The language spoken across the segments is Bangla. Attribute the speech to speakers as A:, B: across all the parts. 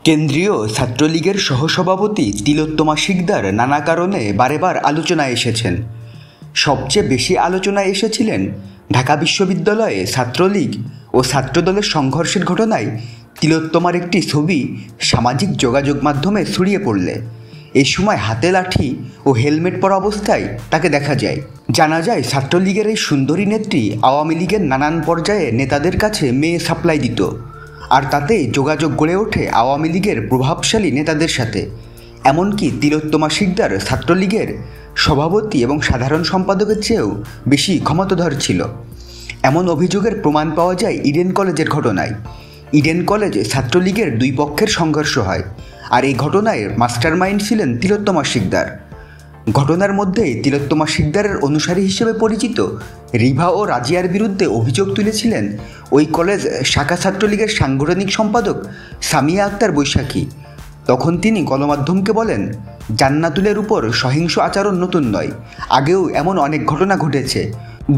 A: কেন্দ্রীয় ছাত্রলীগের সহসভাপতি তিলোত্তমা শিকদার নানা কারণে বারেবার আলোচনায় এসেছেন। সবচেয়ে বেশি আলোচনায় এসেছিলেন ঢাকা বিশ্ববিদ্যালয়ে ছাত্রলীগ ও ছাত্রদলের সংঘর্ষের ঘটনায় তিলোত্তমার একটি ছবি সামাজিক যোগাযোগ মাধ্যমে ছড়িয়ে পড়লে এই সময় হাতে লাঠি ও হেলমেট পরা অবস্থায় তাকে দেখা যায়। জানা যায় ছাত্রলীগের এই সুন্দরী নেত্রী আওয়ামী লীগের নানান পর্যায়ে নেতাদের কাছে মেয়ে সাপ্লাই দিত, আর তাতে যোগাযোগ গড়ে ওঠে আওয়ামী লীগের প্রভাবশালী নেতাদের সাথে। এমনকি তিলোত্তমা শিকদার ছাত্রলীগের সভাপতি এবং সাধারণ সম্পাদকের চেয়েও বেশি ক্ষমতাধর ছিল। এমন অভিযোগের প্রমাণ পাওয়া যায় ইডেন কলেজের ঘটনায়। ইডেন কলেজে ছাত্রলীগের দুই পক্ষের সংঘর্ষ হয়, আর এই ঘটনায় মাস্টারমাইন্ড ছিলেন তিলোত্তমা শিকদার। ঘটনার মধ্যেই তিলোত্তমা শিকদারের অনুসারী হিসেবে পরিচিত রিভা ও রাজিয়ার বিরুদ্ধে অভিযোগ তুলেছিলেন ওই কলেজ শাখা ছাত্রলীগের সাংগঠনিক সম্পাদক সামিয়া আক্তার বৈশাখী। তখন তিনি গণমাধ্যমকে বলেন, জান্নাতুলের উপর সহিংস আচরণ নতুন নয়, আগেও এমন অনেক ঘটনা ঘটেছে।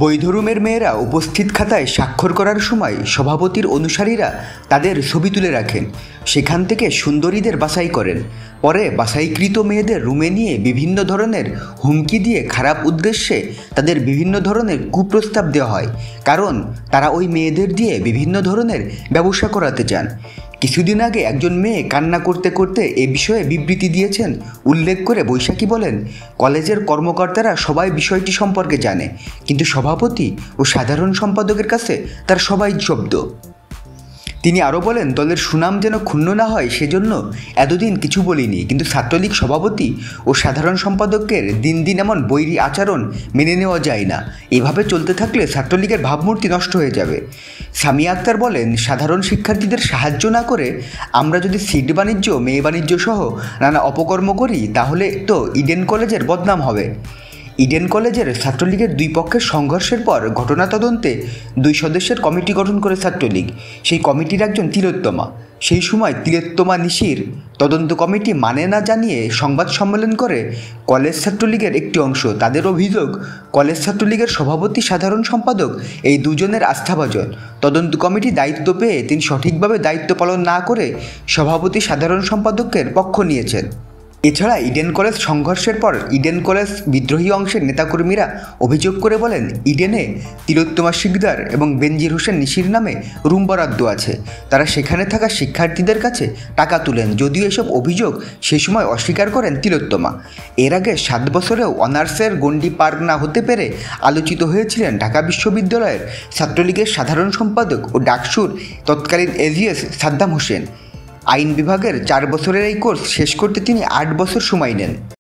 A: বৈধ রুমের মেয়েরা উপস্থিত খাতায় স্বাক্ষর করার সময় সভাপতির অনুসারীরা তাদের ছবি তুলে রাখেন, সেখান থেকে সুন্দরীদের বাছাই করেন। পরে বাছাইকৃত মেয়েদের রুমে নিয়ে বিভিন্ন ধরনের হুমকি দিয়ে খারাপ উদ্দেশ্যে তাদের বিভিন্ন ধরনের কুপ্রস্তাব দেওয়া হয়, কারণ তারা ওই মেয়েদের দিয়ে বিভিন্ন ধরনের ব্যবসা করাতে চান। কিছুদিন আগে একজন মেয়ে কান্না করতে করতে এ বিষয়ে বিবৃতি দিয়েছেন উল্লেখ করে বৈশাখী বলেন, কলেজের কর্মকর্তারা সবাই বিষয়টি সম্পর্কে জানে, কিন্তু সভাপতি ও সাধারণ সম্পাদকের কাছে তার সবাই জব্দ। তিনি আরও বলেন, দলের সুনাম যেন ক্ষুণ্ণ না হয় সেজন্য এতদিন কিছু বলিনি, কিন্তু ছাত্রলীগ সভাপতি ও সাধারণ সম্পাদকের দিন দিন এমন বৈরী আচরণ মেনে নেওয়া যায় না। এভাবে চলতে থাকলে ছাত্রলীগের ভাবমূর্তি নষ্ট হয়ে যাবে। সামিয়া আক্তার বলেন, সাধারণ শিক্ষার্থীদের সাহায্য না করে আমরা যদি সিট বাণিজ্য, মেয়ে বাণিজ্য সহ নানা অপকর্ম করি তাহলে তো ইডেন কলেজের বদনাম হবে। ইডেন কলেজের ছাত্রলীগের দুই পক্ষের সংঘর্ষের পর ঘটনা তদন্তে 2 সদস্যের কমিটি গঠন করে ছাত্রলীগ। সেই কমিটির একজন তিলোত্তমা। সেই সময় তিলোত্তমা নিশির তদন্ত কমিটি মানে না জানিয়ে সংবাদ সম্মেলন করে কলেজ ছাত্রলীগের একটি অংশ। তাদের অভিযোগ, কলেজ ছাত্রলীগের সভাপতি, সাধারণ সম্পাদক এই দুজনের আস্থাভাজন। তদন্ত কমিটি দায়িত্ব পেয়ে তিনি সঠিকভাবে দায়িত্ব পালন না করে সভাপতি, সাধারণ সম্পাদকের পক্ষ নিয়েছেন। এছাড়া ইডেন কলেজ সংঘর্ষের পর ইডেন কলেজ বিদ্রোহী অংশের নেতাকর্মীরা অভিযোগ করে বলেন, ইডেনে তিলোত্তমা শিকদার এবং বেনজির হোসেন নিশির নামে রুম বরাদ্দ আছে। তারা সেখানে থাকা শিক্ষার্থীদের কাছে টাকা তুলেন, যদিও এসব অভিযোগ সে সময় অস্বীকার করেন তিলোত্তমা। এর আগে 7 বছরেও অনার্সের গণ্ডি পার না হতে পেরে আলোচিত হয়েছিলেন ঢাকা বিশ্ববিদ্যালয়ের ছাত্রলীগের সাধারণ সম্পাদক ও ডাকসুর তৎকালীন এজিএস সাদ্দাম হোসেন। আইন বিভাগের 4 বছরের এই কোর্স শেষ করতে তিনি 8 বছর সময় নেন।